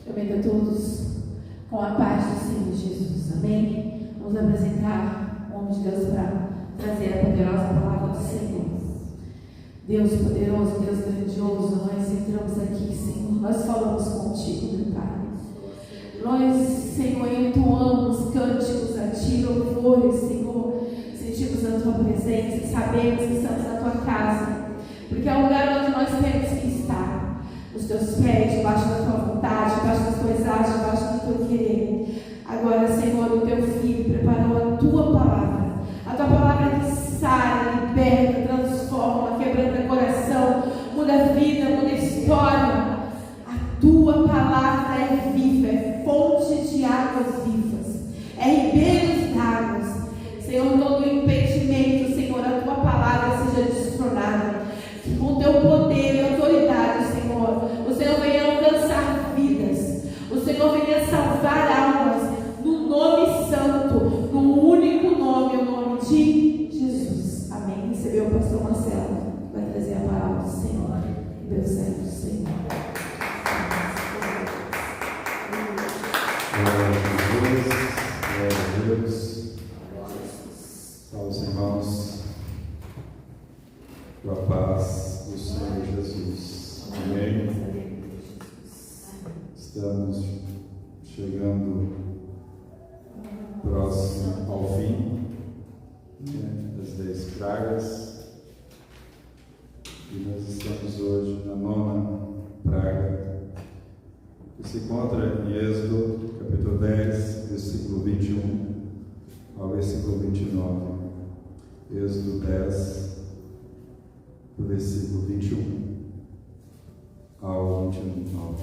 Eu vendo a todos com a paz do Senhor Jesus. Amém? Vamos apresentar o homem de Deus para trazer a poderosa palavra do Senhor. Deus poderoso, Deus grandioso, nós entramos aqui, Senhor. Nós falamos contigo, meu Pai. Nós, Senhor, entoamos cânticos a Ti, louvores, Senhor. Sentimos a Tua presença e sabemos que estamos na Tua casa, porque é o lugar onde nós temos que estar. Os Teus pés, debaixo da Tua vontade, debaixo das Tuas asas, debaixo do Teu querer. Agora, Senhor, o Teu Filho preparou a Tua palavra. A Tua palavra que sara, liberta, transforma, quebranta coração, muda a vida, muda a história. A Tua palavra é viva, é fonte de águas vivas, é ribeiros de águas. Senhor, todo impedimento, Senhor, a Tua palavra seja destronada. Que com o Teu poder e autoridade, Senhor, o Senhor venha alcançar vidas, o Senhor venha salvar almas, no nome santo, no único nome, o nome de Jesus. Amém. Recebeu o pastor Marcelo, vai trazer a palavra do Senhor. Deus é do Senhor. Glória a Deus. Salve os irmãos. Com a paz do Senhor Jesus. Amém. Estamos chegando próximo ao fim das 10 pragas. E nós estamos hoje na 9ª praga, que se encontra em Êxodo, capítulo 10, versículo 21 ao versículo 29. Êxodo 10, do versículo 21 ao 29.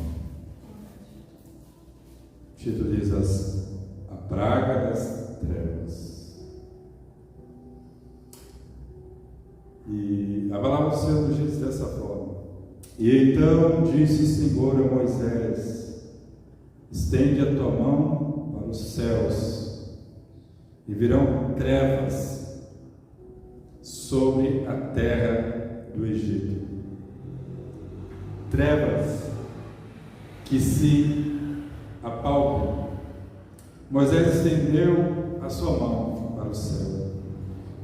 O título diz a praga das trevas. E a palavra do Senhor nos diz dessa forma: E então disse o Senhor a Moisés: Estende a tua mão para os céus, e virão trevas sobre a terra do Egito. Trevas que se apalpam. Moisés estendeu a sua mão para o céu,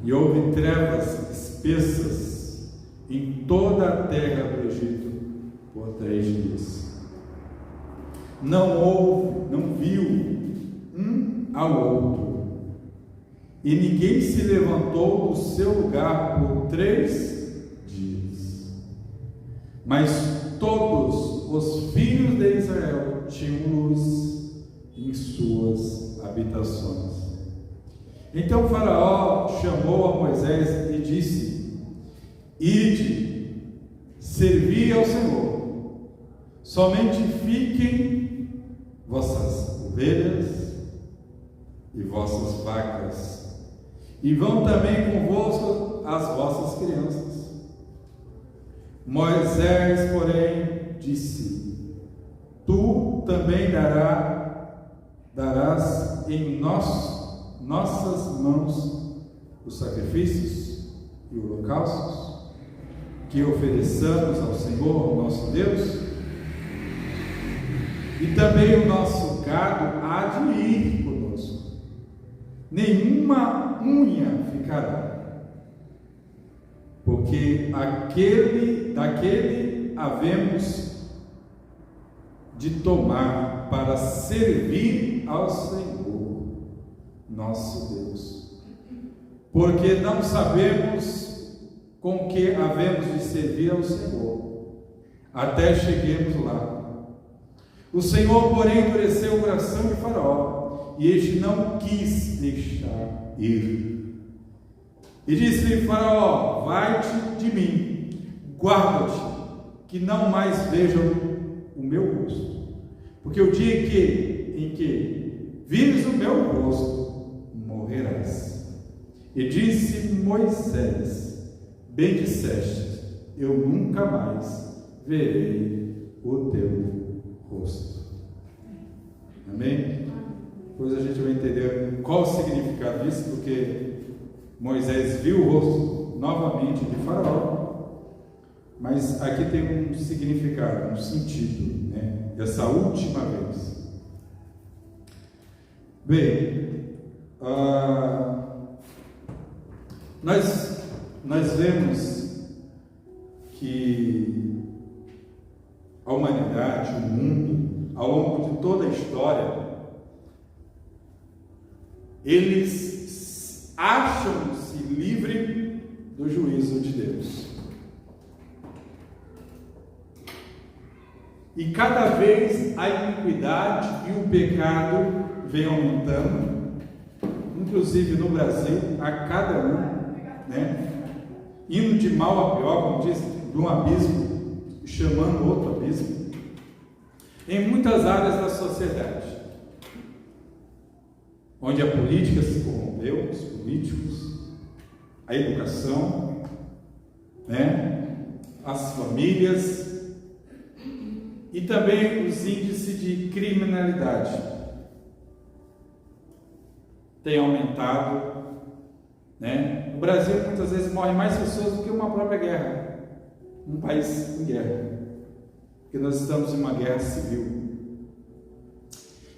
e houve trevas espessas em toda a terra do Egito por 3 dias. Não viu um ao outro, e ninguém se levantou do seu lugar por 3 dias. Mas todos os filhos de Israel tinham luz em suas habitações. Então Faraó chamou a Moisés e disse: Ide, servi ao Senhor, somente fiquem vossas ovelhas e vossas vacas, e vão também convosco as vossas crianças. Moisés, porém, disse: Tu também darás em nossas mãos os sacrifícios e holocaustos que ofereçamos ao Senhor nosso Deus, e também o nosso gado há de ir conosco, nenhuma unha ficará, porque daquele havemos de tomar para servir ao Senhor nosso Deus, porque não sabemos com que havemos de servir ao Senhor, até cheguemos lá. O Senhor, porém, endureceu o coração de Faraó, e este não quis deixar ir. E disse-lhe Faraó: Vai-te de mim, guarda-te, que não mais vejam o meu rosto, porque o dia em que vires o meu rosto, morrerás. E disse Moisés: Bem disseste, eu nunca mais verei o teu rosto. Amém? Depois a gente vai entender qual o significado disso, porque Moisés viu o rosto novamente de Faraó, mas aqui tem um significado, um sentido, né? essa última vez. Bem, nós vemos que a humanidade, o mundo, ao longo de toda a história, eles acham-se livres do juízo de Deus. E cada vez a iniquidade e o pecado vem aumentando, inclusive no Brasil, a cada ano, indo de mal a pior, como diz, de um abismo, chamando outro abismo, em muitas áreas da sociedade, onde a política se corrompeu, os políticos, a educação, as famílias, e também os índices de criminalidade têm aumentado, No Brasil, muitas vezes morrem mais pessoas do que uma própria guerra, um país em guerra, porque nós estamos em uma guerra civil.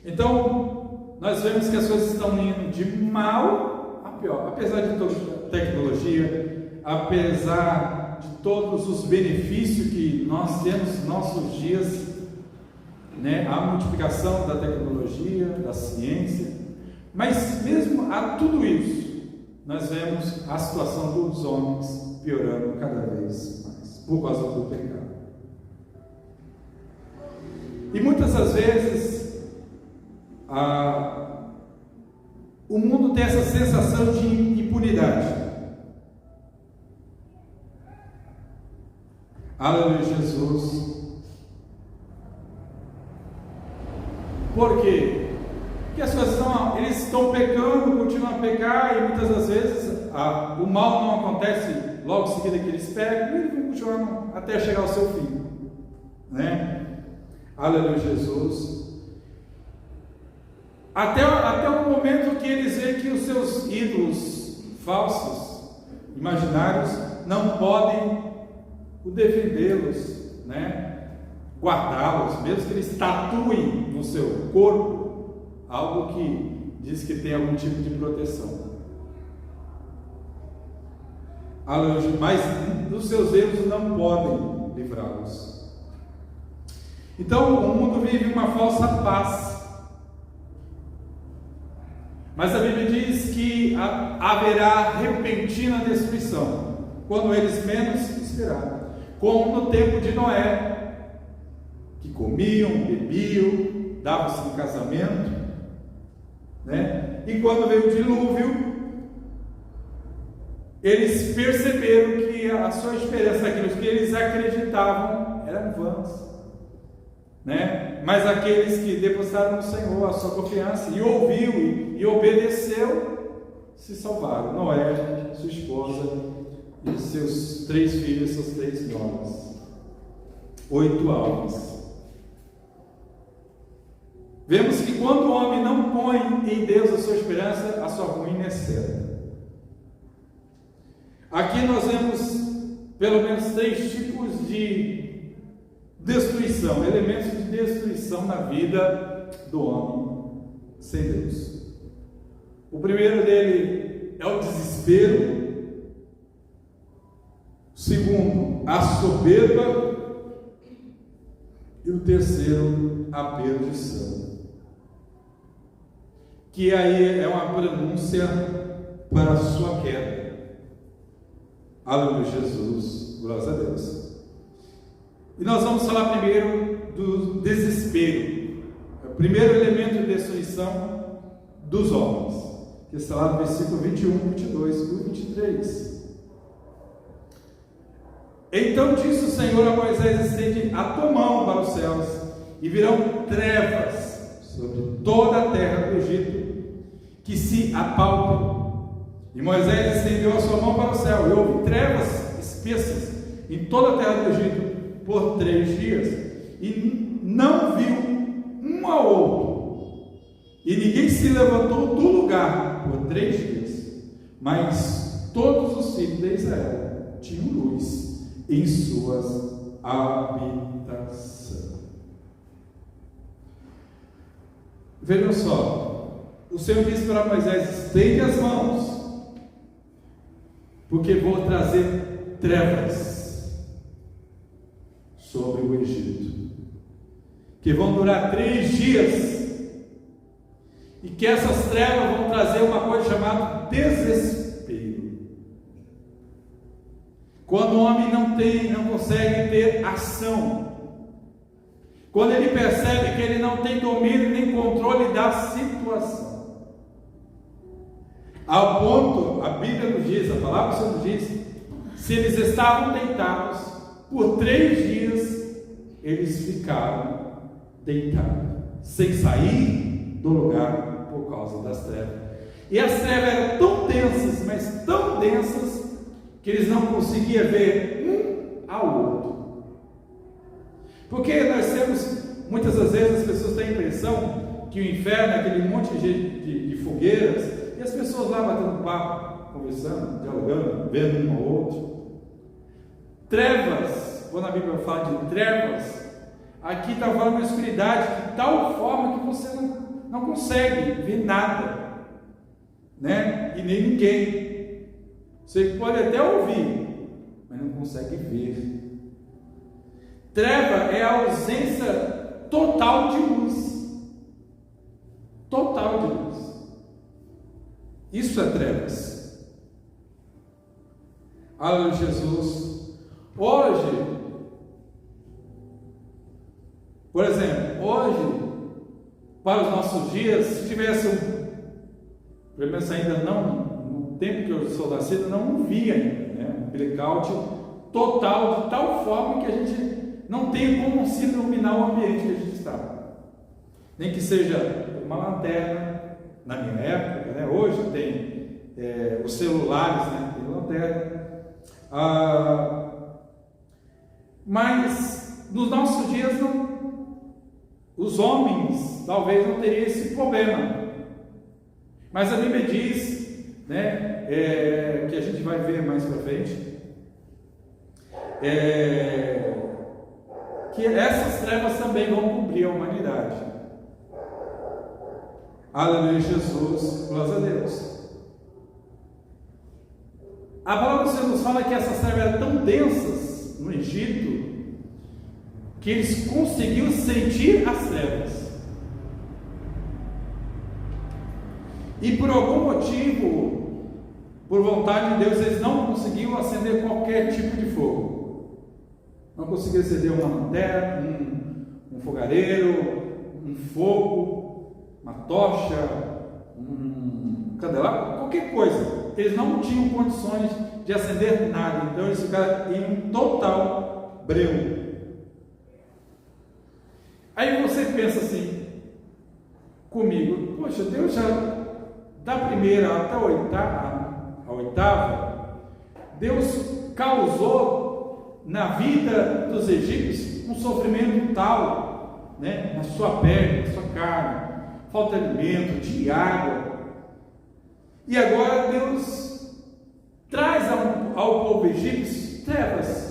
Então, nós vemos que as coisas estão indo de mal a pior, apesar de toda a tecnologia, apesar de todos os benefícios que nós temos nos nossos dias, a multiplicação da tecnologia, da ciência, mas mesmo a tudo isso, nós vemos a situação dos homens piorando cada vez mais, por causa do pecado. E muitas das vezes, o mundo tem essa sensação de impunidade. Aleluia, Jesus. Por quê? Porque as coisas eles estão pecando, continuam a pecar, e muitas das vezes o mal não acontece logo em seguida que eles pecam, e eles vão continuar até chegar ao seu fim, Aleluia, Jesus. Até o momento que eles veem que os seus ídolos falsos, imaginários, não podem defendê-los, guardá-los, mesmo que eles tatuem no seu corpo algo que diz que tem algum tipo de proteção. Mas os seus erros não podem livrá-los. Então o mundo vive uma falsa paz. Mas a Bíblia diz que haverá repentina destruição, quando eles menos esperaram, como no tempo de Noé, que comiam, bebiam, davam-se em casamento, e quando veio o dilúvio, eles perceberam que a sua esperança, aquilo que eles acreditavam, eram vãs, mas aqueles que depositaram no Senhor a sua confiança, e ouviu e obedeceu, se salvaram. Noé, sua esposa e seus 3 filhos, suas 3 noras, 8 almas. Vemos que quando o homem não põe em Deus a sua esperança, a sua ruína é certa. Aqui nós vemos pelo menos 3 tipos de destruição, elementos de destruição na vida do homem sem Deus. O primeiro dele é o desespero. O segundo, a soberba. E o terceiro, a perdição. Que aí é uma pronúncia para a sua queda. Aleluia, Jesus, glória a Deus. E nós vamos falar primeiro do desespero. É o primeiro elemento de destruição dos homens, que está lá no versículo 21, 22 e 23. Então disse o Senhor a Moisés: estende a tua mão para os céus, e virão trevas sobre toda a terra do Egito, que se apalpem. E Moisés estendeu a sua mão para o céu, e houve trevas espessas em toda a terra do Egito por 3 dias, e não viu um ao outro, e ninguém se levantou do lugar por 3 dias, mas todos os filhos de Israel tinham luz em suas habitações. Vejam só, o Senhor disse para Moisés: estende as mãos, porque vou trazer trevas sobre o Egito, que vão durar 3 dias, e que essas trevas vão trazer uma coisa chamada desespero. Quando o homem não consegue ter ação, quando ele percebe que ele não tem domínio nem controle da situação, ao ponto, a Bíblia nos diz, a palavra do Senhor nos diz, se eles estavam deitados, por 3 dias, eles ficaram deitados, sem sair do lugar por causa das trevas. E as trevas eram tão densas, mas tão densas, que eles não conseguiam ver um ao outro. Porque nós temos, muitas das vezes as pessoas têm a impressão que o inferno é aquele monte de fogueiras, e as pessoas lá batendo papo, conversando, dialogando, vendo um ao outro. Trevas, quando a Bíblia fala de trevas, aqui está falando uma escuridade de tal forma que você não consegue ver nada, né? E nem ninguém. Você pode até ouvir, mas não consegue ver. Treva é a ausência total de luz. Total de luz. Isso é trevas. Aleluia, Jesus. Hoje, por exemplo, para os nossos dias, se tivesse pelo menos ainda não, no tempo que eu sou nascido, não via ainda, né? Um blackout total, de tal forma que a gente não tem como se iluminar o ambiente que a gente está. Nem que seja uma lanterna, na minha época, né? Hoje tem os celulares, né? Tem lanterna. Mas nos nossos dias os homens talvez não teriam esse problema. Mas a Bíblia diz, né, que a gente vai ver mais para frente, que essas trevas também vão cobrir a humanidade. Aleluia, Jesus, glória a Deus. A palavra do Senhor nos fala que essas trevas eram tão densas no Egito, que eles conseguiam sentir as trevas. E por algum motivo, por vontade de Deus, eles não conseguiam acender qualquer tipo de fogo. Não conseguiam acender uma lanterna, um fogareiro, um fogo, uma tocha, um candelabro, qualquer coisa. Eles não tinham condições de acender nada. Então eles ficaram em um total breu. Aí você pensa assim comigo: poxa, Deus já da primeira até a oitava, Deus causou na vida dos egípcios um sofrimento tal, né, na sua pele, na sua carne, falta de alimento, de água. E agora Deus traz ao povo egípcio trevas,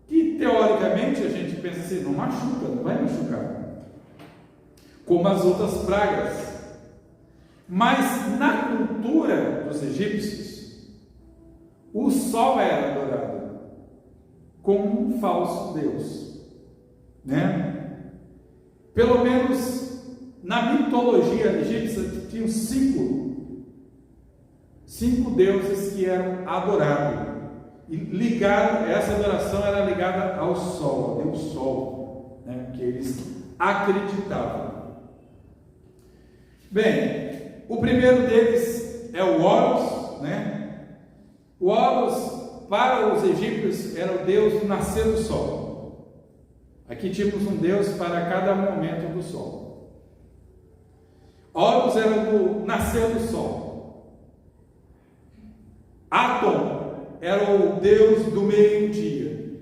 que teoricamente a gente pensa assim, não machuca, não vai machucar, como as outras pragas. Mas na cultura dos egípcios, o sol era adorado como um falso deus, né? Pelo menos na mitologia egípcia tinham cinco deuses que eram adorados, e essa adoração era ligada ao sol, ao deus sol, né? Que eles acreditavam. Bem, o primeiro deles é o Horus, né? O Horus, para os egípcios, era o deus do nascer do sol. Aqui tínhamos um deus para cada momento do sol. Horus era do nascer do sol. Atom era o deus do meio-dia.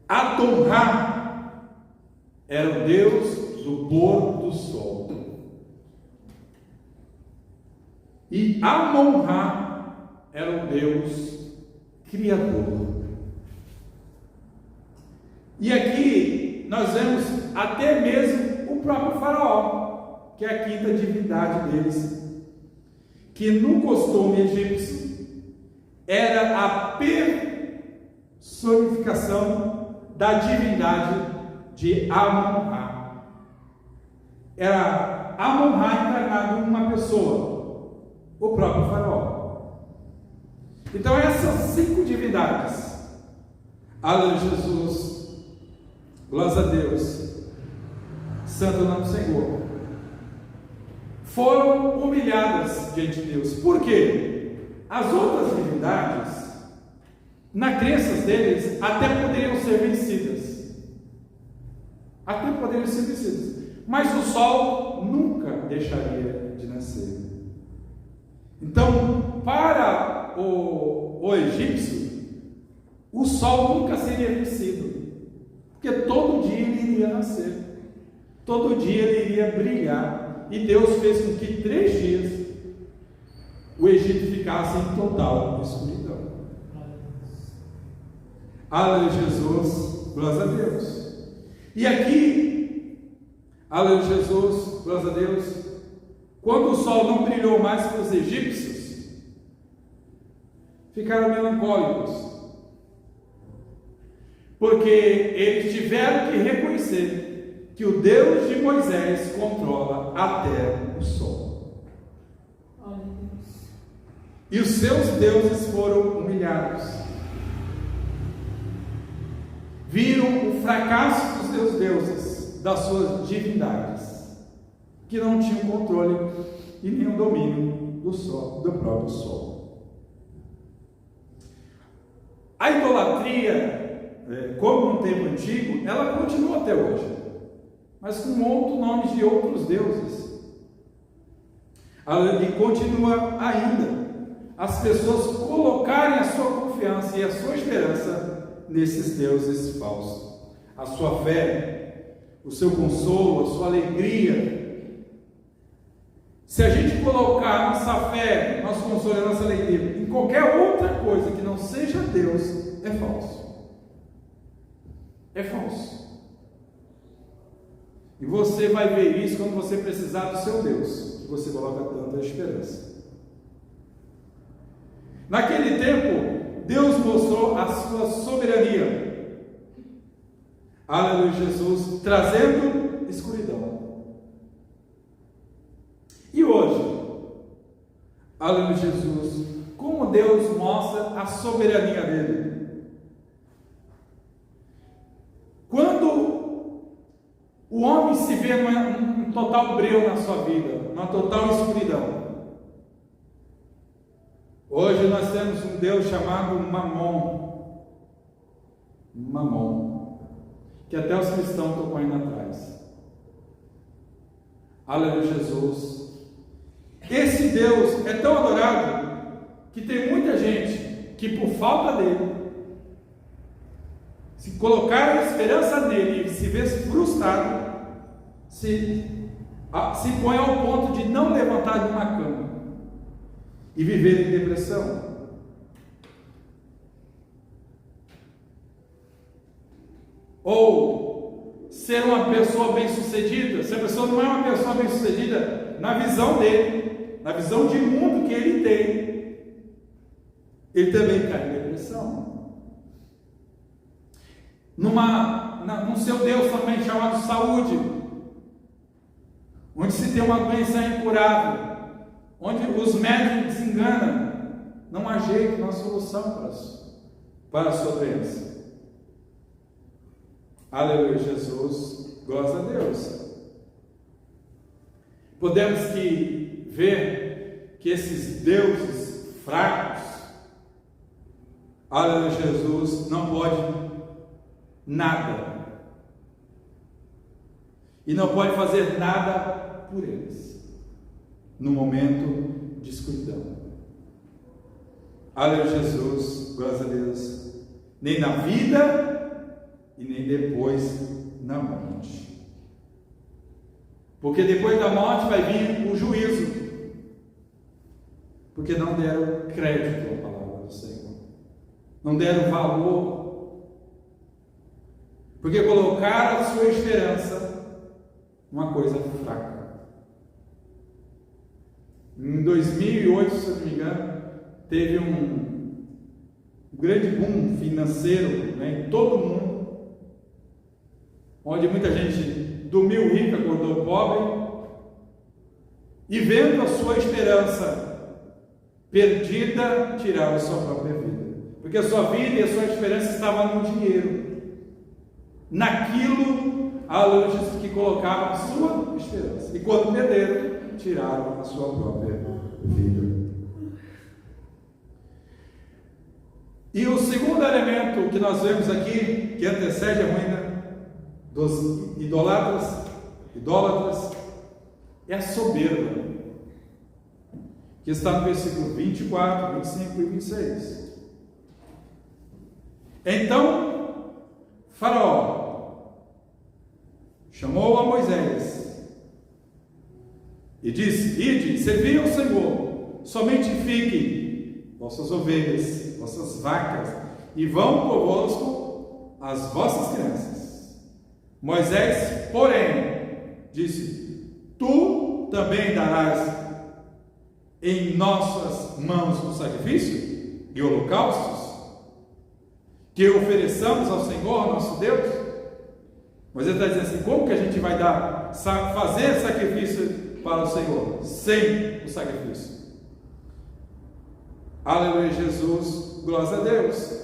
Atom-Ra era o deus do pôr do sol. E Amon-Ra era o Deus Criador. E aqui nós vemos até mesmo o próprio Faraó, que é a quinta divindade deles, que no costume egípcio era a personificação da divindade de Amon-Ra. Era Amon-Ra encarnado em uma pessoa, o próprio Faraó. Então essas 5 divindades, aleluia Jesus, glória a Deus, santo nome do Senhor, foram humilhadas diante de Deus. Por quê? As outras divindades, na crença deles, até poderiam ser vencidas. Mas o sol nunca deixaria de nascer. Então, para o egípcio, o sol nunca seria vencido, porque todo dia ele iria nascer, todo dia ele iria brilhar, e Deus fez com que 3 dias o Egito ficasse em total escuridão. Aleluia Jesus, glória a Deus. E aqui, aleluia Jesus, glória a Deus, quando o sol não brilhou mais para os egípcios, ficaram melancólicos, porque eles tiveram que reconhecer que o Deus de Moisés controla até o sol. E os seus deuses foram humilhados. Viram o fracasso dos seus deuses, das suas divindades, que não tinham controle e nenhum domínio do sol, do próprio sol. A idolatria, como no tempo antigo, ela continua até hoje, mas com outros nomes de outros deuses. E continua ainda as pessoas colocarem a sua confiança e a sua esperança nesses deuses falsos. A sua fé, o seu consolo, a sua alegria. Se a gente colocar nossa fé, nosso consolo e nossa alegria em qualquer outra coisa que não seja Deus, é falso. É falso. E você vai ver isso quando você precisar do seu Deus, que você coloca tanta esperança. Naquele tempo, Deus mostrou a sua soberania. Aleluia Jesus, trazendo escuridão. E hoje, aleluia Jesus, como Deus mostra a soberania dele? Quando o homem se vê num total breu na sua vida, numa total escuridão. Hoje nós temos um Deus chamado Mamon, que até os cristãos estão correndo atrás. Aleluia Jesus. Esse Deus é tão adorado que tem muita gente que, por falta dele, se colocar a esperança nele e se vê frustrado, se põe ao ponto de não levantar de uma cama e viver em depressão. Ou ser uma pessoa bem-sucedida. Se a pessoa não é uma pessoa bem-sucedida na visão dele, na visão de mundo que ele tem, ele também cai em depressão. No seu Deus também chamado saúde, onde se tem uma doença incurável, onde os médicos desenganam, não há jeito, não há solução para a sua doença. Aleluia Jesus, glória a Deus. Podemos ver que esses deuses fracos, aleluia Jesus, não podem nada, e não pode fazer nada por eles no momento de escuridão. Aleluia Jesus, glória a Deus. Nem na vida e nem depois na morte, porque depois da morte vai vir o juízo, porque não deram crédito à palavra do Senhor, não deram valor. porque colocaram a sua esperança numa coisa fraca. Em 2008, se eu não me engano, teve um grande boom financeiro, né, em todo o mundo, onde muita gente dormiu rico, acordou pobre, e vendo a sua esperança perdida, tiraram a sua própria vida, porque a sua vida e a sua esperança estavam no dinheiro, naquilo, que colocavam a sua esperança, e quando perderam, tiraram a sua própria vida. E o segundo elemento que nós vemos aqui, que antecede a ruína dos idólatras, é a soberba, que está no versículo 24, 25 e 26. Então, Faraó chamou a Moisés e disse: ide, servi ao Senhor, somente fiquem vossas ovelhas, vossas vacas, e vão convosco as vossas crianças. Moisés, porém, disse: tu também darás em nossas mãos o sacrifício e holocaustos que ofereçamos ao Senhor nosso Deus? Moisés está dizendo assim: como que a gente vai fazer sacrifício para o Senhor sem o sacrifício? Aleluia, Jesus, glória a Deus.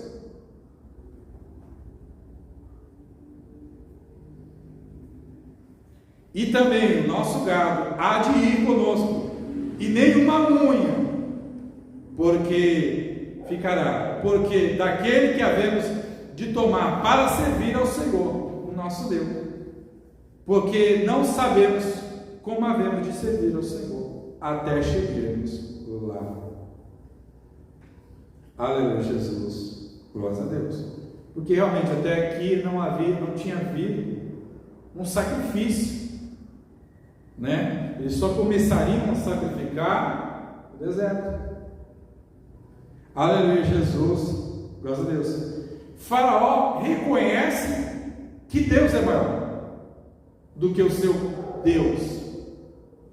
E também o nosso gado há de ir conosco, e nenhuma unha, porque ficará, porque daquele que havemos de tomar para servir ao Senhor, o nosso Deus, porque não sabemos como havemos de servir ao Senhor, até cheguemos lá. Aleluia, Jesus, glória a Deus. Porque realmente até aqui não tinha havido um sacrifício, né? Eles só começariam a sacrificar no deserto. Aleluia, Jesus, glória a Deus. Faraó reconhece que Deus é maior do que o seu Deus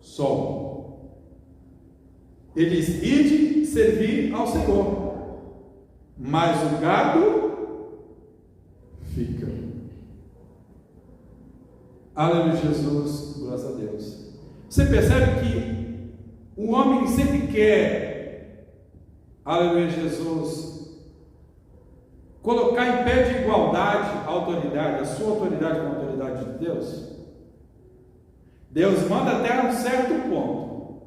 Sol. Ele diz: ide servir ao Senhor, mas o gado fica. Aleluia, Jesus, glória a Deus. Você percebe que o homem sempre quer, aleluia, Jesus, colocar em pé de igualdade a autoridade, a sua autoridade com a autoridade de Deus. Deus manda até um certo ponto.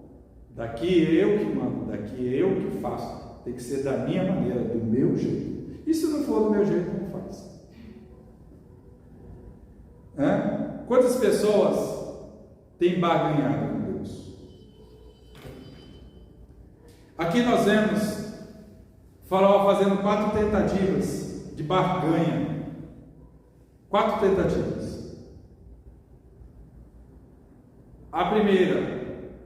Daqui é eu que mando, daqui é eu que faço. Tem que ser da minha maneira, do meu jeito. E se não for do meu jeito, não faz. Quantas pessoas têm barganhado com Deus? Aqui nós vemos Faraó fazendo 4 tentativas de barganha. 4 tentativas. A primeira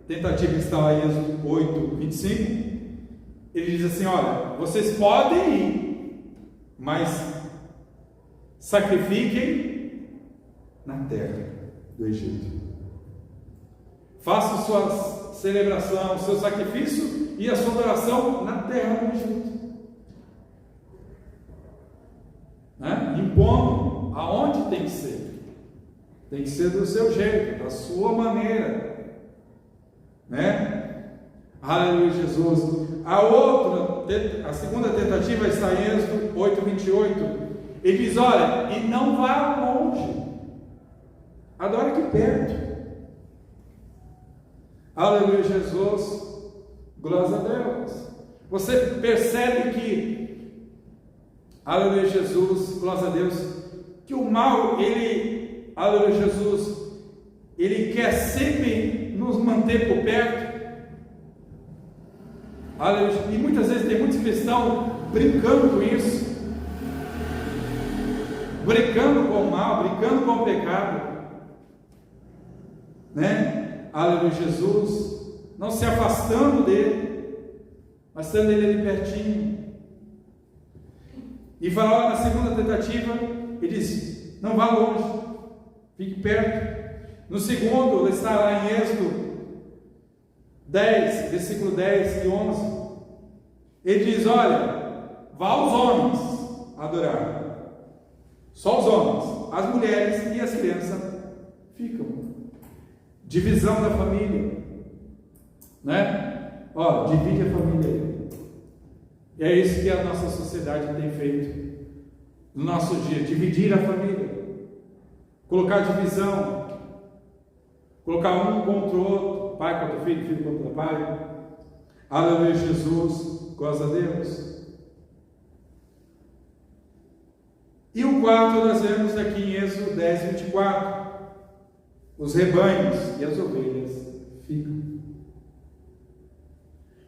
tentativa está em Êxodo 8, 25. Ele diz assim: olha, vocês podem ir, mas sacrifiquem na terra do Egito. Façam sua celebração, seu sacrifício e a sua adoração na terra do Egito. Impondo aonde tem que ser. Tem que ser do seu jeito, da sua maneira. Aleluia, Jesus. A segunda tentativa está em Êxodo 8, 28. Ele diz: olha, e não vá longe, adore aqui perto. Aleluia, Jesus, glória a Deus. Você percebe que, aleluia, Jesus, glória a Deus, que o mal, aleluia, Jesus, ele quer sempre nos manter por perto. Aleluia. E muitas vezes tem muitos cristãos brincando com isso, brincando com o mal, brincando com o pecado, Aleluia, Jesus, não se afastando dele, mas tendo ele ali pertinho. E Faraó, na segunda tentativa, ele diz: não vá longe, fique perto. No segundo, está lá em Êxodo 10, versículo 10 e 11. Ele diz: olha, vá os homens adorar, só os homens, as mulheres e as crianças ficam. Divisão da família, né? Ó, divide a família. E é isso que a nossa sociedade tem feito no nosso dia: dividir a família, colocar divisão, colocar um contra o outro, pai contra filho, filho contra pai. Aleluia, Jesus, glória a Deus. E o quarto nós vemos aqui em Êxodo 10, 24. Os rebanhos e as ovelhas ficam.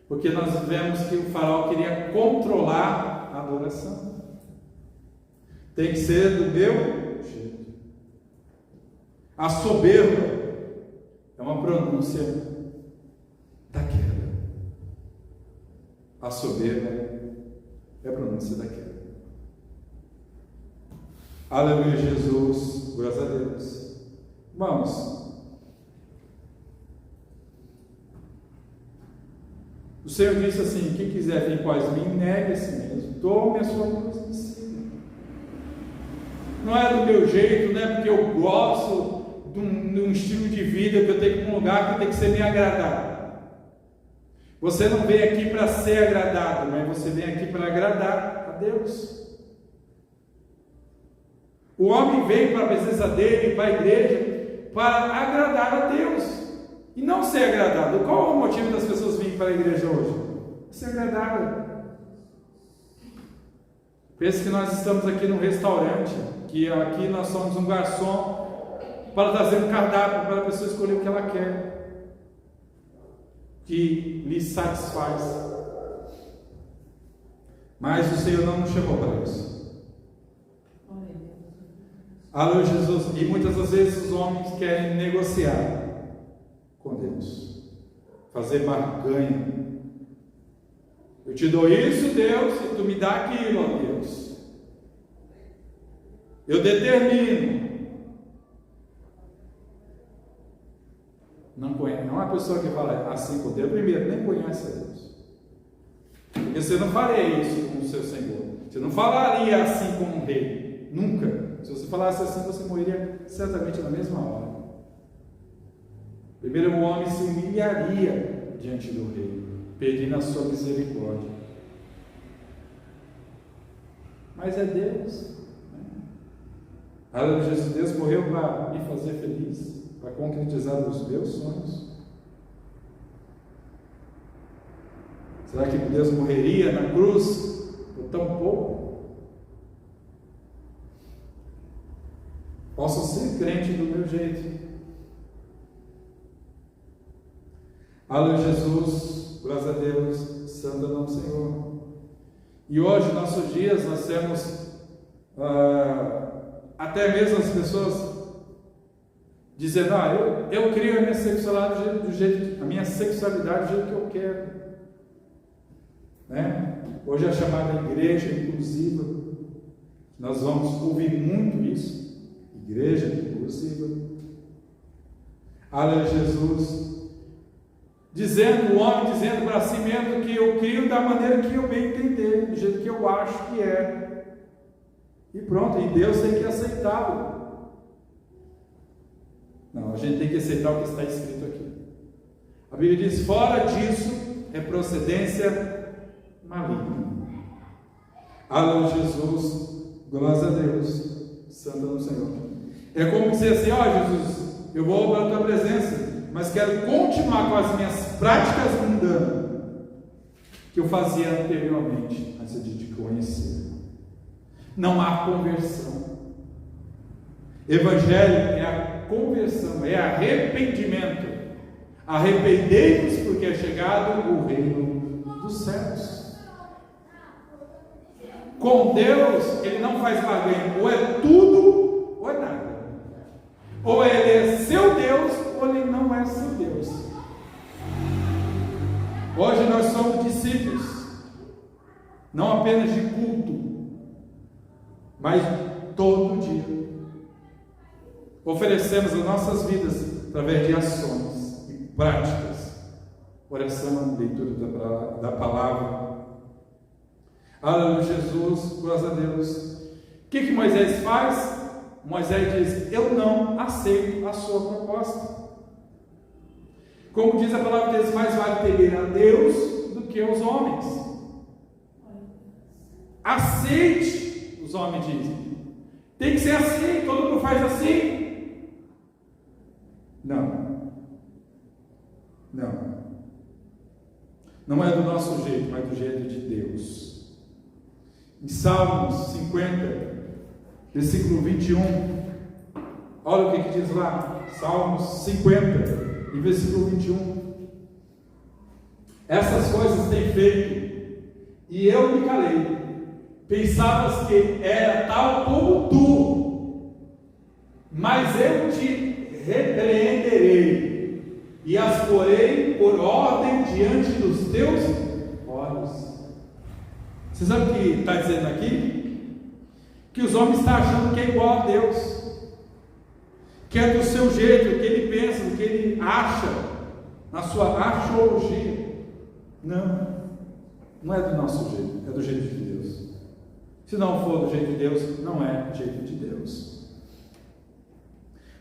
Porque nós vemos que o faraó queria controlar a adoração. Tem que ser do meu jeito. A soberba é uma pronúncia da queda. A soberba é a pronúncia da queda. Aleluia, Jesus, graças a Deus. Irmãos, o Senhor disse assim: quem quiser vir após mim, negue a si mesmo, tome a sua cruz e siga. Não é do meu jeito, não é porque eu gosto de um estilo de vida que eu tenho que ir para um lugar que tem que ser me agradado. Você não vem aqui para ser agradado, mas você vem aqui para agradar a Deus. O homem veio para a presença dele, para a igreja, para agradar a Deus e não ser agradado. Qual é o motivo das pessoas virem para a igreja hoje? Ser agradado. Pense que nós estamos aqui num restaurante, que aqui nós somos um garçom para trazer um cardápio para a pessoa escolher o que ela quer, que lhe satisfaz. Mas o Senhor não nos chamou para isso. Aleluia, Jesus. E muitas das vezes os homens querem negociar com Deus, fazer barganha. Eu te dou isso, Deus, e tu me dá aquilo, ó Deus. Eu determino. Não conhece, não é uma pessoa que fala assim com Deus, primeiro, nem conhece a Deus. Porque você não faria isso com o seu Senhor. Você não falaria assim com um rei. Nunca. Se você falasse assim, você morreria certamente na mesma hora. Primeiro, o homem se humilharia diante do rei, pedindo a sua misericórdia. Mas é Deus. Aleluia, Jesus. Deus morreu para me fazer feliz, para concretizar os meus sonhos. Será que Deus morreria na cruz por tão pouco? Posso ser crente do meu jeito. Aleluia, Jesus, graças a Deus, santo é o nome do Senhor. E hoje, nossos dias, nós temos até mesmo as pessoas dizendo: eu crio a minha sexualidade do jeito que eu quero. Né? Hoje é a chamada igreja inclusiva. Nós vamos ouvir muito isso. Igreja inclusiva. Aleluia, Jesus. O homem dizendo para si mesmo que eu crio da maneira que eu bem entender, do jeito que eu acho que é. E pronto, e Deus tem que aceitá-lo. Não, a gente tem que aceitar o que está escrito aqui. A Bíblia diz: fora disso é procedência maligna. Aleluia, Jesus. Glória a Deus. Santo é o Senhor. É como dizer assim: Jesus, eu vou para a tua presença, mas quero continuar com as minhas práticas mundanas que eu fazia anteriormente, antes de te conhecer. Não há conversão. Evangelho é a conversão, é arrependimento. Arrependei-vos, porque é chegado o reino dos céus. Com Deus, Ele não faz barganha, ou é tudo ou é nada. Ou Ele é seu Deus, ou Ele não é seu Deus. Hoje nós somos discípulos, não apenas de culto, mas todo dia. oferecemos as nossas vidas através de ações e práticas, oração, leitura da palavra. Aleluia, Jesus, glória a Deus. O que Moisés faz? Moisés diz: eu não aceito a sua proposta. Como diz a palavra de Deus, mais vale temer a Deus do que os homens. Aceite, os homens dizem. Tem que ser assim, todo mundo faz assim. Não. Não é do nosso jeito, mas do jeito de Deus. Em Salmos 50, versículo 21, olha o que diz lá. Salmos 50, em versículo 21. Essas coisas tem feito, e eu me calei. Pensavas que era tal como tu, mas eu te repreenderei, e as porei por ordem diante dos teus olhos. Você sabe o que está dizendo aqui? Que os homens estão achando que é igual a Deus, que é do seu jeito, do que ele pensa, do que ele acha, na sua axiologia. Não é do nosso jeito, é do jeito de Deus. Se não for do jeito de Deus, não é do jeito de Deus.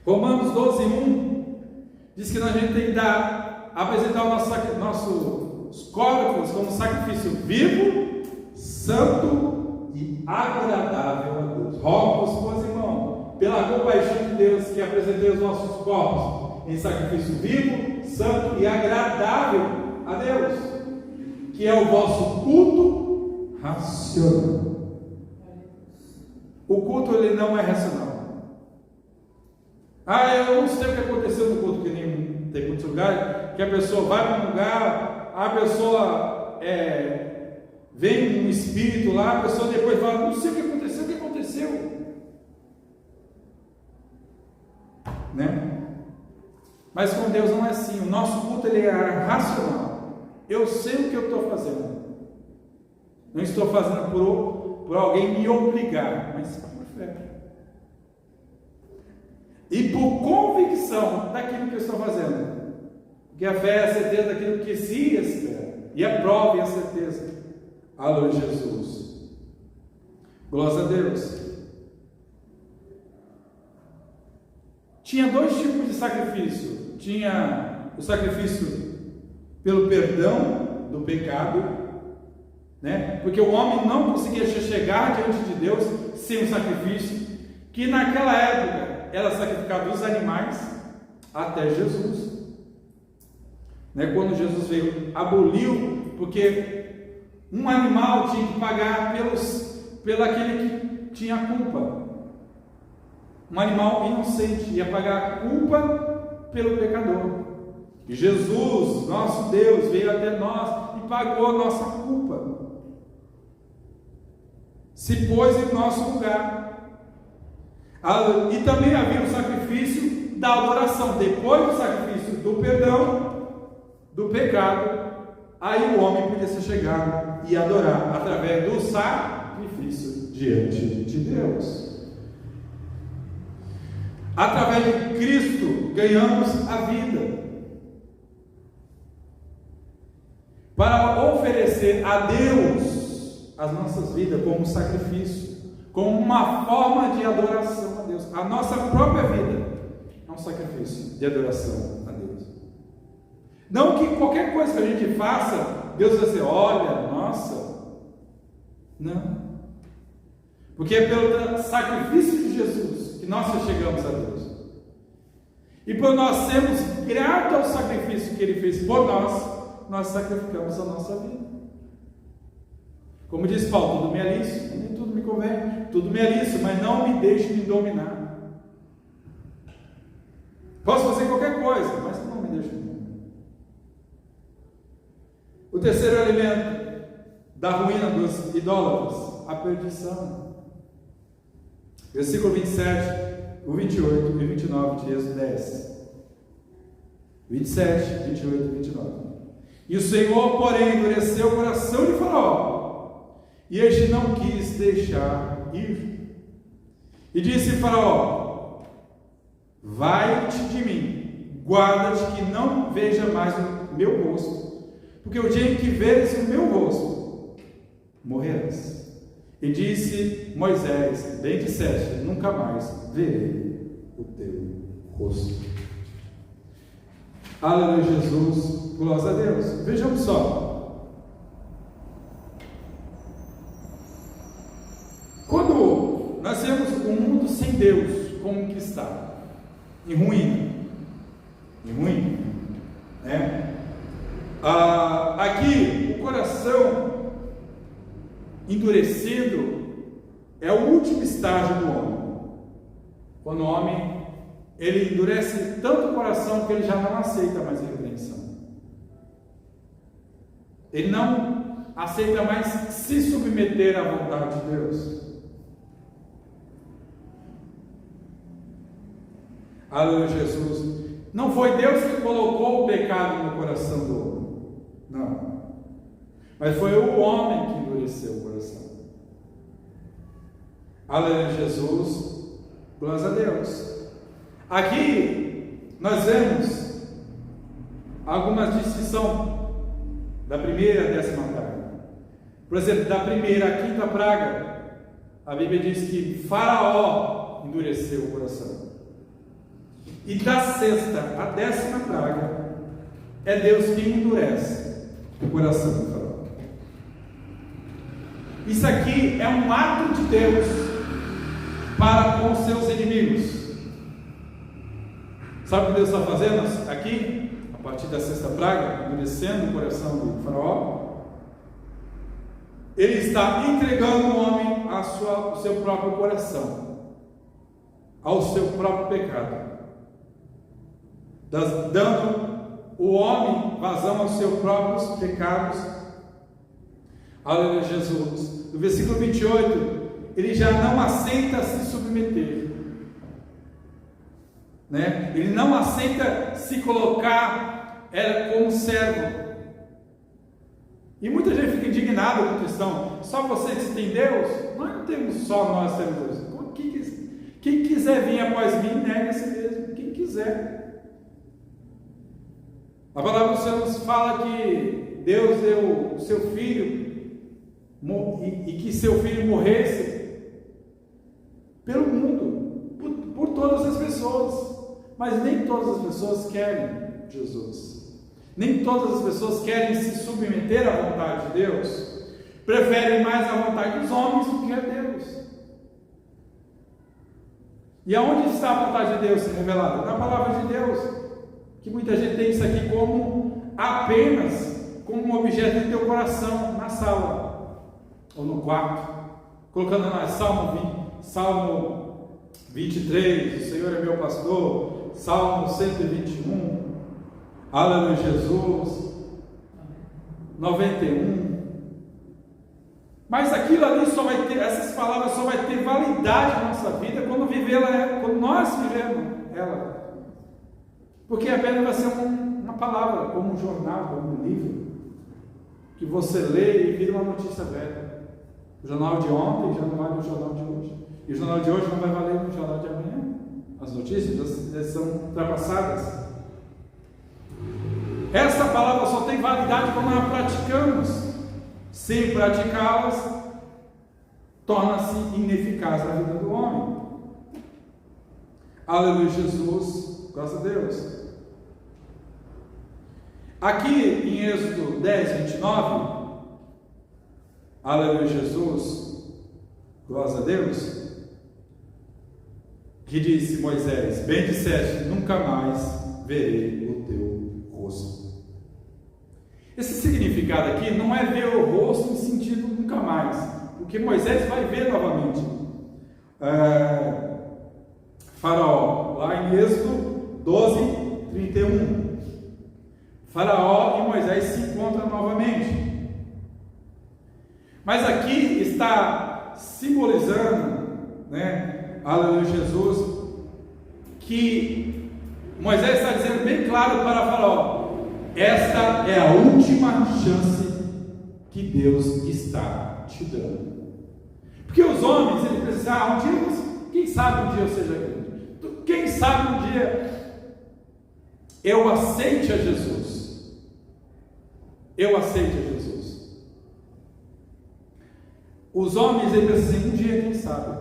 Romanos 12:1 diz que a gente tem que apresentar nossos corpos como sacrifício vivo, santo e agradável a Deus. Rogo-vos, pois, irmão, pela compaixão de Deus, que apresentei os nossos corpos em sacrifício vivo, santo e agradável a Deus, que é o vosso culto racional. O culto, ele não é racional. Eu não sei o que aconteceu no culto, que nem tem muitos lugares, que a pessoa vai para um lugar, a pessoa vem um espírito lá, a pessoa depois fala: não sei o que aconteceu, né? Mas com Deus não é assim. O nosso culto, ele é racional. Eu sei o que eu estou fazendo, não estou fazendo por alguém me obrigar, mas por fé e por convicção daquilo que eu estou fazendo, porque a fé é a certeza daquilo que se espera, e a prova e a certeza. Aleluia, Jesus, glória a Deus. Tinha dois tipos de sacrifício. Tinha o sacrifício pelo perdão do pecado, né? Porque o homem não conseguia chegar diante de Deus sem o sacrifício, que naquela época era sacrificado os animais até Jesus, né? Quando Jesus veio, aboliu, porque um animal tinha que pagar pelo aquele que tinha culpa. Um animal inocente ia pagar a culpa pelo pecador. E Jesus, nosso Deus, veio até nós e pagou a nossa culpa. Se pôs em nosso lugar. E também havia o sacrifício da adoração. Depois do sacrifício do perdão do pecado, aí o homem podia se chegar e adorar através do sacrifício diante de Deus. Através de Cristo ganhamos a vida, para oferecer a Deus as nossas vidas como sacrifício, como uma forma de adoração a Deus. A nossa própria vida é um sacrifício de adoração a Deus. Não que qualquer coisa que a gente faça, Deus vai dizer: olha, nossa. Não. Porque é pelo sacrifício de Jesus que nós chegamos a Deus. E por nós sermos gratos ao sacrifício que Ele fez por nós sacrificamos a nossa vida. Como diz Paulo: tudo me é lícito, nem tudo me convém, tudo me é lícito, mas não me deixe me dominar. Posso fazer qualquer coisa, mas não me deixe me dominar. O terceiro elemento da ruína dos idólatras, a perdição. Versículo 27, o 28 e 29 de Êxodo 10. 27, 28 e 29. E o Senhor, porém, endureceu o coração de Faraó, e este não quis deixar ir. E disse Faraó: vai-te de mim, guarda-te que não veja mais o meu rosto, porque o dia em que veres o meu rosto, morrerás. E disse Moisés: bem disseste, nunca mais verei o teu rosto. Aleluia, Jesus, glória a Deus. Vejamos só. Quando nós temos um mundo sem Deus, como que está? Em ruína. Em ruína. Né? Aqui, o coração endurecido é o último estágio do homem. Quando o homem ele endurece tanto o coração que ele já não aceita mais a repreensão. Ele não aceita mais se submeter à vontade de Deus. Aleluia, Jesus. Não foi Deus que colocou o pecado no coração do homem. Não. Mas foi o homem que endureceu o coração. Aleluia, Jesus. Glória a Deus. Aqui nós vemos algumas distinções da primeira e 10ª praga. Por exemplo, da primeira à 5ª praga, a Bíblia diz que Faraó endureceu o coração. E da 6ª à 10ª praga, é Deus quem endurece o coração do Faraó. Isso aqui é um ato de Deus para com os seus inimigos. Sabe o que Deus está fazendo aqui? A partir da 6ª praga, endurecendo o coração do Faraó. Ele está entregando o homem ao seu próprio coração, ao seu próprio pecado, dando o homem vazão aos seus próprios pecados. Aleluia, Jesus. No versículo 28, ele já não aceita se submeter, né? Ele não aceita se colocar como servo. E muita gente fica indignada com a questão: só vocês têm Deus? Nós não temos só nós temos Deus. Quem quiser vir após mim, nega a si mesmo. Quem quiser. A palavra do Senhor nos fala que Deus deu o seu filho e que seu filho morresse pelo mundo, por todas as pessoas. Mas nem todas as pessoas querem Jesus. Nem todas as pessoas querem se submeter à vontade de Deus. Preferem mais a vontade dos homens do que a Deus. E aonde está a vontade de Deus revelada? Na palavra de Deus. Que muita gente tem isso aqui apenas como um objeto do teu coração, na sala ou no quarto, colocando lá Salmo 23, o Senhor é meu pastor, Salmo 121, aleluia, Jesus, 91. Mas aquilo ali só vai ter, essas palavras só vai ter validade na nossa vida quando nós vivemos ela. Porque apenas vai ser uma palavra, como um jornal, como um livro, que você lê e vira uma notícia velha. O jornal de ontem já não vale o jornal de hoje. E o jornal de hoje não vai valer o jornal de amanhã. As notícias são ultrapassadas. Essa palavra só tem validade quando nós praticamos. Sem praticá-las, torna-se ineficaz na vida do homem. Aleluia, Jesus. Graças a Deus. Aqui em Êxodo 10, 29, aleluia, Jesus, glória a Deus, que disse Moisés: bem disseste, nunca mais verei o teu rosto. Esse significado aqui não é ver o rosto no sentido nunca mais, porque Moisés vai ver novamente Faraó, lá em Êxodo 12, 31. Faraó e Moisés se encontram novamente. Mas aqui está simbolizando, né, aleluia, Jesus, que Moisés está dizendo bem claro para Faraó: esta é a última chance que Deus está te dando. Porque os homens, eles pensam: um dia, quem sabe um dia eu seja grande. Quem sabe um dia eu aceite a Jesus. Eu aceite a Jesus. Os homens, eles pensam assim, um dia quem sabe.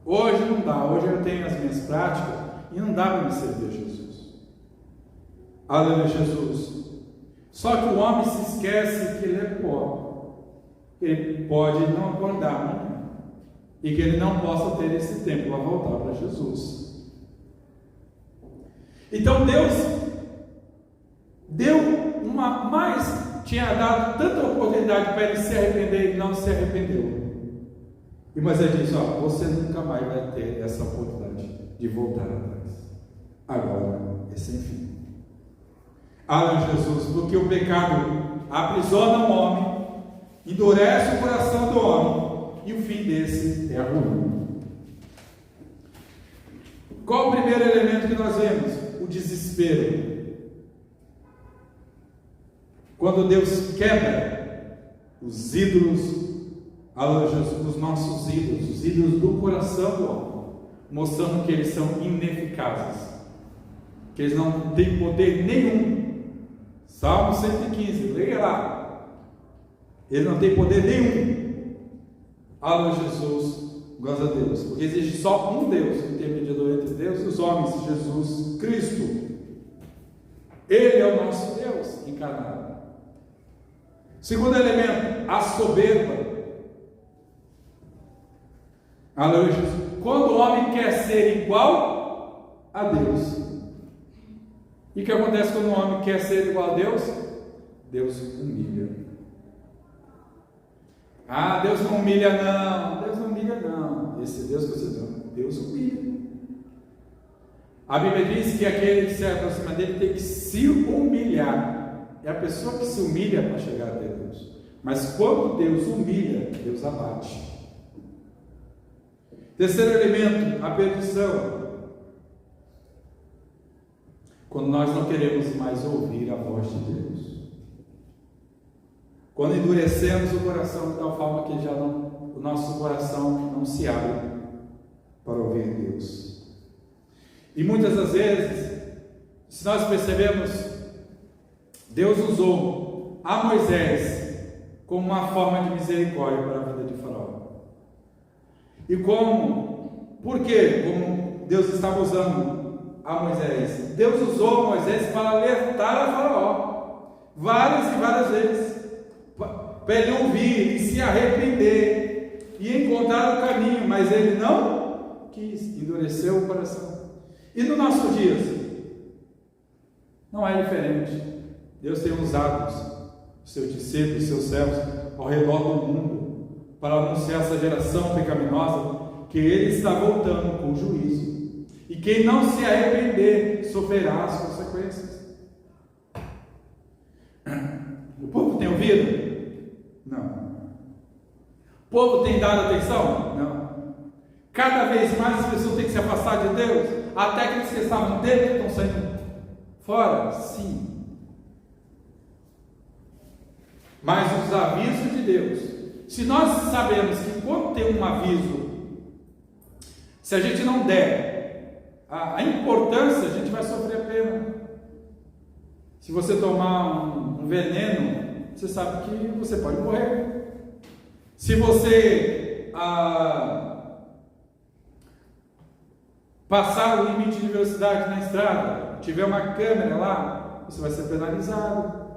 Hoje não dá, hoje eu tenho as minhas práticas e não dá para me servir a Jesus. Aleluia, Jesus. Só que o homem se esquece que ele é pobre. Ele pode não acordar amanhã. E que ele não possa ter esse tempo para voltar para Jesus. Então Deus deu tinha dado tanta oportunidade para ele se arrepender e não se arrependeu. E Moisés disse: você nunca mais vai ter essa oportunidade de voltar atrás. Agora é sem fim. Aleluia, Jesus, porque o pecado aprisiona o homem, endurece o coração do homem, e o fim desse é a ruína. Qual o primeiro elemento que nós vemos? O desespero. Quando Deus quebra os ídolos, os nossos ídolos, os ídolos do coração do homem, mostrando que eles são ineficazes, que eles não têm poder nenhum. Salmo 115, leia lá. Ele não tem poder nenhum. Aleluia, Jesus, glória a Deus, porque existe só um Deus, intermediador entre Deus e os homens, Jesus Cristo. Ele é o nosso Deus encarnado. Segundo elemento, a soberba. Aleluia, Jesus. Quando o homem quer ser igual a Deus, e o que acontece quando o homem quer ser igual a Deus? Deus humilha. Deus não humilha não. Deus não humilha não. Esse Deus que você não. Deus humilha. A Bíblia diz que aquele que se aproxima dele tem que se humilhar. É a pessoa que se humilha para chegar até Deus. Mas quando Deus humilha, Deus abate. Terceiro elemento, a perdição. Quando nós não queremos mais ouvir a voz de Deus. Quando endurecemos o coração de tal forma que o nosso coração não se abre para ouvir Deus. E muitas das vezes, se nós percebemos, Deus usou a Moisés como uma forma de misericórdia para a vida de Faraó. E por quê? Como Deus estava usando a Moisés? Deus usou a Moisés para alertar a Faraó várias e várias vezes, para ele ouvir e se arrepender e encontrar o caminho, mas ele não quis, endureceu o coração. E nos nossos dias não é diferente. Deus tem usado os seus discípulos, os seus servos ao redor do mundo para anunciar essa geração pecaminosa que Ele está voltando com juízo, e quem não se arrepender sofrerá as consequências. O povo tem ouvido? Não. O povo tem dado atenção? Não. Cada vez mais as pessoas têm que se afastar de Deus, até aqueles que estavam dentro estão saindo fora? Sim. Mas os avisos de Deus, se nós sabemos que quando tem um aviso, se a gente não der a importância, a gente vai sofrer a pena. Se você tomar um veneno, você sabe que você pode morrer. Se você passar o limite de velocidade na estrada, tiver uma câmera lá, você vai ser penalizado.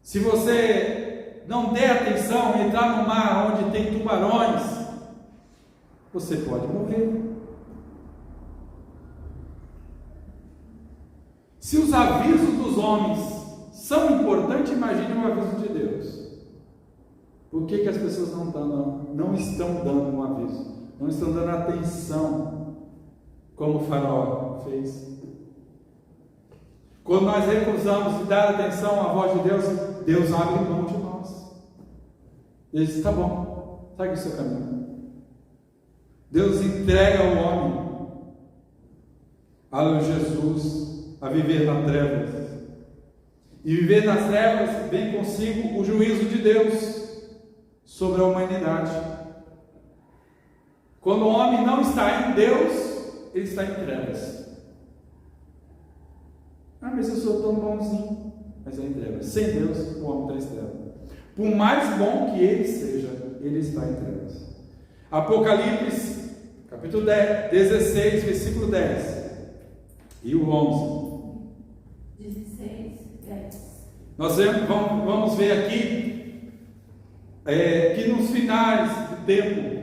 Se você não der atenção e entrar no mar onde tem tubarões, você pode morrer. Se os avisos dos homens são importantes, imagine o aviso de Deus. Por que as pessoas não estão dando um aviso? Não estão dando atenção, como o Faraó fez. Quando nós recusamos de dar atenção à voz de Deus, Deus abre mão de nós. Ele diz: tá bom, segue o seu caminho. Deus entrega ao homem, aleluia, Jesus, a viver nas trevas. E viver nas trevas vem consigo o juízo de Deus sobre a humanidade. Quando o homem não está em Deus, ele está em trevas. Mas eu sou tão bonzinho. Mas é em trevas. Sem Deus, o homem está em trevas. Por mais bom que ele seja, ele está em trevas. Apocalipse, capítulo 16, versículo 10 e o 11. 16, 10. Nós vamos ver aqui que nos finais do tempo,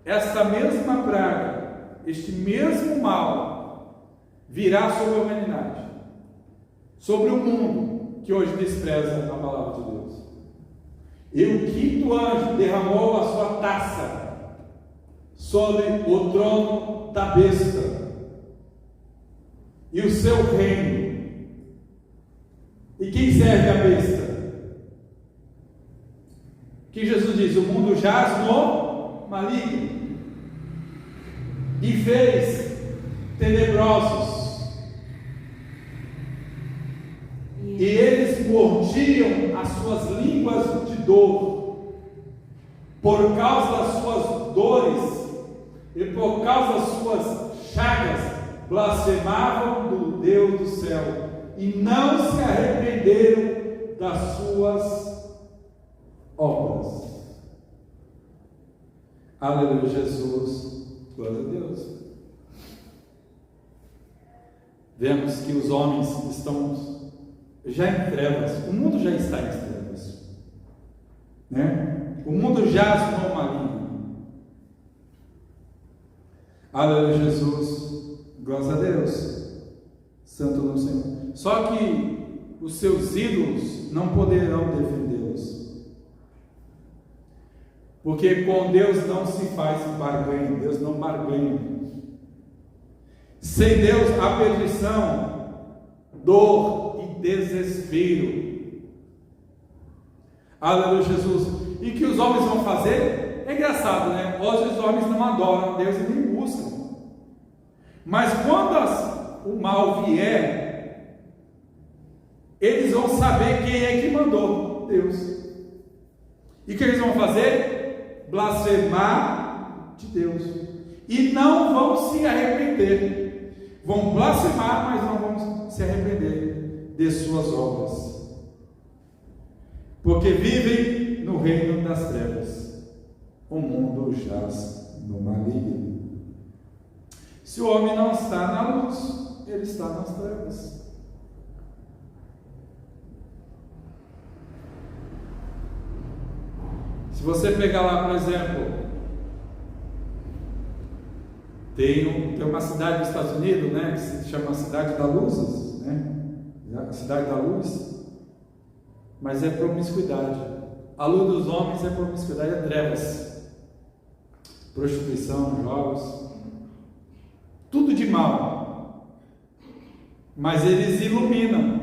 esta mesma praga, este mesmo mal, virá sobre a humanidade, sobre o mundo que hoje despreza a palavra de Deus. E o quinto anjo derramou a sua taça sobre o trono da besta e o seu reino. E quem serve a besta? Que Jesus diz: o mundo jaz no maligno e fez tenebrosos. E eles mordiam as suas línguas de dor, por causa das suas dores e por causa das suas chagas, blasfemavam do Deus do céu e não se arrependeram das suas obras. Aleluia, Jesus, glória a Deus. Vemos que os homens estão já em trevas, o mundo já está em trevas, né? O mundo jaz no maligno. Aleluia, Jesus, glória a Deus, santo no Senhor. Só que os seus ídolos não poderão defendê-los, porque com Deus não se faz barganha, Deus não barganha. Sem Deus há perdição, dor, desespero. Aleluia, Jesus. E que os homens vão fazer? É engraçado, né? Hoje os homens não adoram Deus e nem buscam. Mas quando o mal vier, eles vão saber quem é que mandou: Deus. E o que eles vão fazer? Blasfemar de Deus. E não vão se arrepender. Vão blasfemar, mas não vão se arrepender de suas obras, porque vivem no reino das trevas. O mundo jaz no maligno. Se o homem não está na luz, ele está nas trevas. Se você pegar lá, por exemplo, tem uma cidade nos Estados Unidos, né, que se chama Cidade da Luz, né? A cidade da luz, mas é promiscuidade. A luz dos homens é promiscuidade, é trevas, prostituição, jogos, tudo de mal. Mas eles iluminam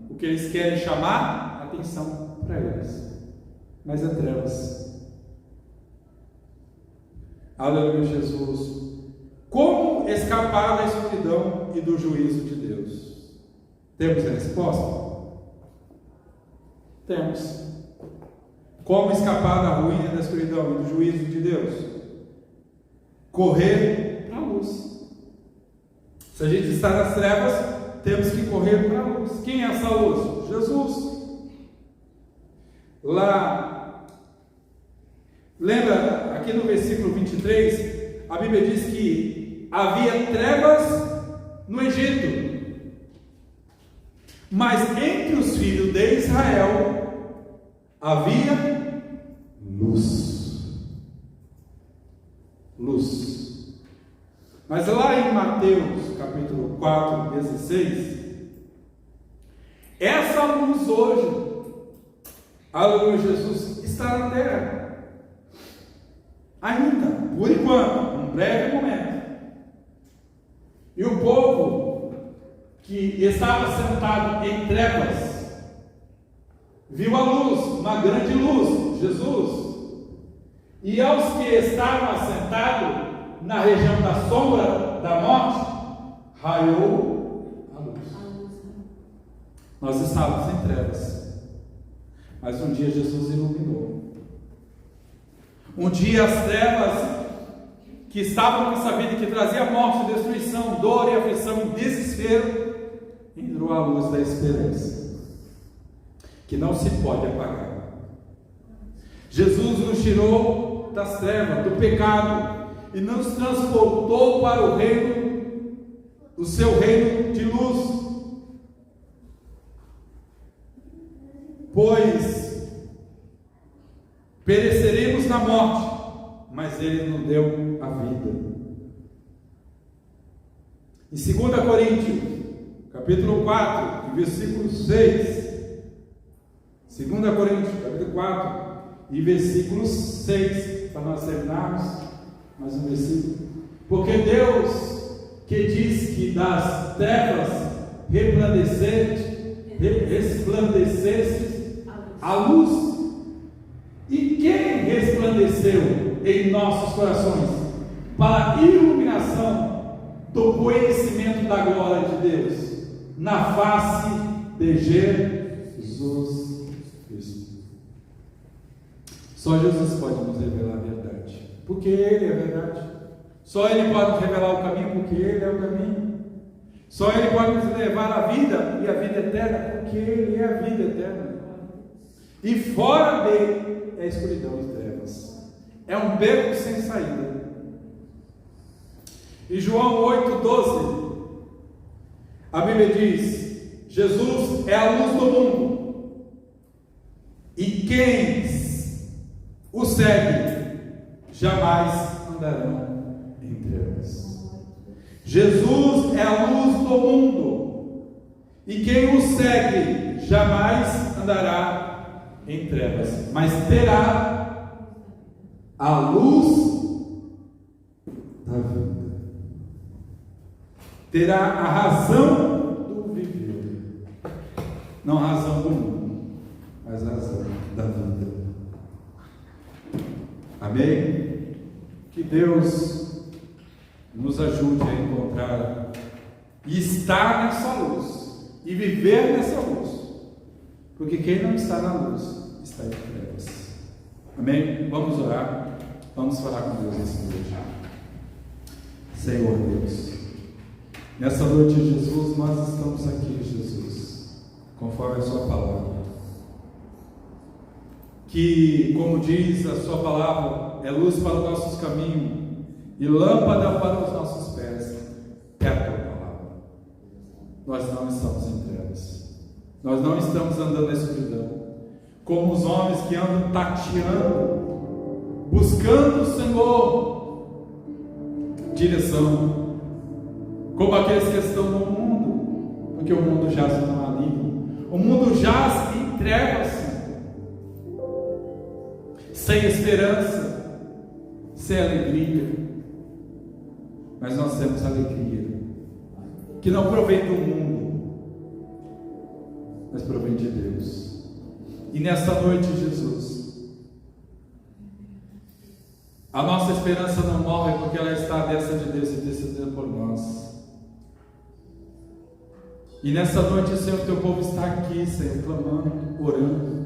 o que eles querem chamar atenção para eles, mas é trevas. Aleluia, Jesus. Como escapar da escuridão e do juízo de Deus? Temos a resposta? Temos. Como escapar da ruína, da escuridão e do juízo de Deus? Correr para a luz. Se a gente está nas trevas, temos que correr para a luz. Quem é essa luz? Jesus. Lá, lembra, aqui no versículo 23, a Bíblia diz que havia trevas no Egito, mas entre os filhos de Israel havia luz. Luz. Mas lá em Mateus capítulo 4, 16, essa luz hoje, aleluia, Jesus, está na terra. Ainda, por enquanto, um breve momento. E o povo que estava sentado em trevas viu a luz, uma grande luz, Jesus. E aos que estavam assentados na região da sombra da morte, raiou a luz. Nós estávamos em trevas, mas um dia Jesus iluminou. Um dia as trevas que estava na nossa vida, que trazia morte, destruição, dor e aflição e desespero, entrou a luz da esperança, que não se pode apagar. Jesus nos tirou das trevas, do pecado, e nos transportou para o reino, o seu reino de luz. Pois pereceremos na morte, mas Ele nos deu a vida. Em 2 Coríntios, capítulo 4, versículo 6. 2 Coríntios, capítulo 4, e versículo 6, para nós terminarmos, mais um versículo. Porque Deus, que diz que das trevas resplandecesse a luz, e quem resplandeceu em nossos corações para a iluminação do conhecimento da glória de Deus na face de Jesus Cristo. Só Jesus pode nos revelar a verdade, porque Ele é a verdade. Só Ele pode nos revelar o caminho, porque Ele é o caminho. Só Ele pode nos levar à vida e à vida eterna, porque Ele é a vida eterna. E fora dele é escuridão e trevas, é um beco sem saída. Em João 8,12, a Bíblia diz: Jesus é a luz do mundo, e quem o segue jamais andarão em trevas. Jesus é a luz do mundo, e quem o segue jamais andará em trevas, mas terá a luz da vida, terá a razão do viver, não a razão do mundo, mas a razão da vida. Amém? Que Deus nos ajude a encontrar e estar nessa luz e viver nessa luz, porque quem não está na luz está em trevas. Amém? Vamos orar, vamos falar com Deus nessa noite. Senhor Deus, nessa noite, Jesus, nós estamos aqui, Jesus, conforme a sua palavra, que, como diz a sua palavra, é luz para os nossos caminhos e lâmpada para os nossos pés. É a tua palavra. Nós não estamos em trevas, nós não estamos andando na escuridão, como os homens que andam tateando, buscando o Senhor direção, como aqueles que estão no mundo, porque o mundo jaz no maligno, o mundo jaz em trevas, sem esperança, sem alegria. Mas nós temos alegria que não provém do mundo, mas provém de Deus. E nesta noite, Jesus, a nossa esperança não morre, porque ela está à destra de Deus e intercedendo por nós. E nessa noite, Senhor, teu povo está aqui, Senhor, clamando, orando,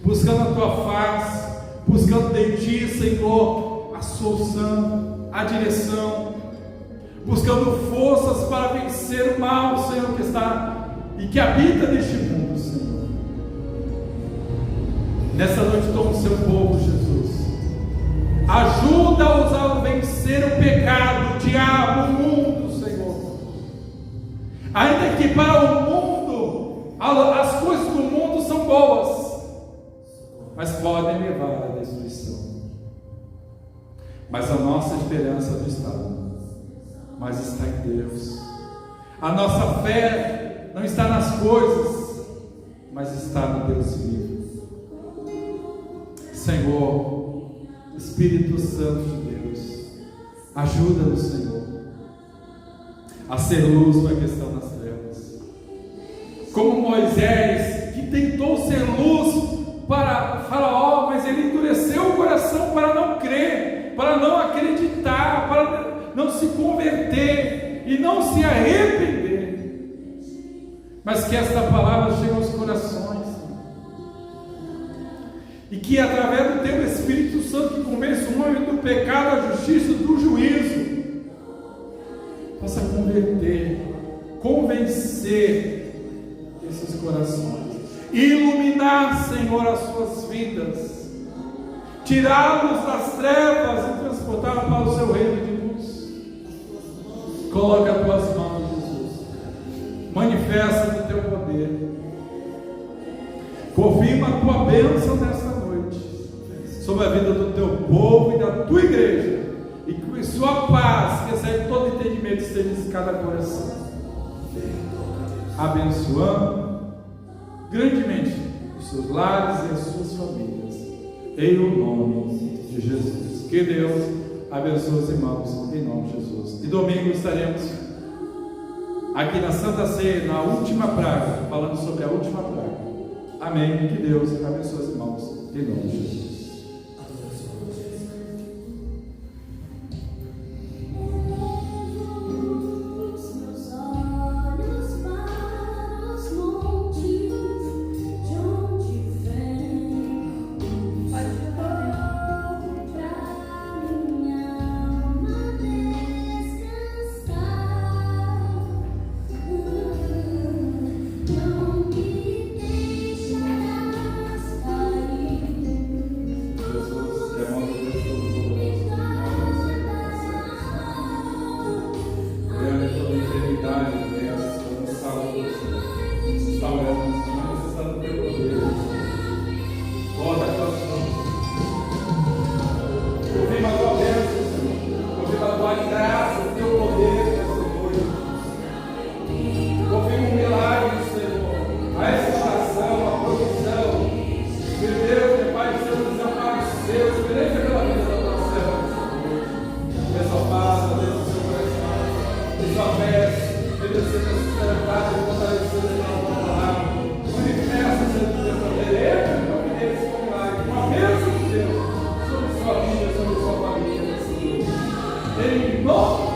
buscando a tua face, buscando de ti, Senhor, a solução, a direção, buscando forças para vencer o mal, Senhor, que está e que habita neste mundo, Senhor. Nessa noite, toma o seu povo, Jesus, ajuda-os a vencer o pecado, o diabo, o mundo, Senhor. Ainda que para o mundo as coisas do mundo são boas, mas podem levar à destruição. Mas a nossa esperança não está, mas está em Deus. A nossa fé não está nas coisas, mas está no Deus vivo. Senhor, Espírito Santo de Deus, ajuda-nos, Senhor, a ser luz na questão das trevas, como Moisés, que tentou ser luz para Faraó, mas ele endureceu o coração para não crer, para não acreditar, para não se converter e não se arrepender. Mas que esta palavra chegue aos corações e que através do teu Espírito Santo que convence o homem do pecado, da justiça e do juízo, possa convencer esses corações, iluminar, Senhor, as suas vidas, tirá-los das trevas e transportá-los para o seu reino de luz. Coloca as tuas mãos, Jesus, manifesta o teu poder, confirma a tua bênção nessa noite sobre a vida do teu povo e da tua igreja, e que sua paz, que excede todo entendimento, esteja em cada coração, abençoando grandemente os seus lares e as suas famílias, em o nome de Jesus. Que Deus abençoe os irmãos, em nome de Jesus. E domingo estaremos aqui na Santa Ceia, na última praga, falando sobre a última praga. Amém. Que Deus abençoe os irmãos, em nome de Jesus. Em nome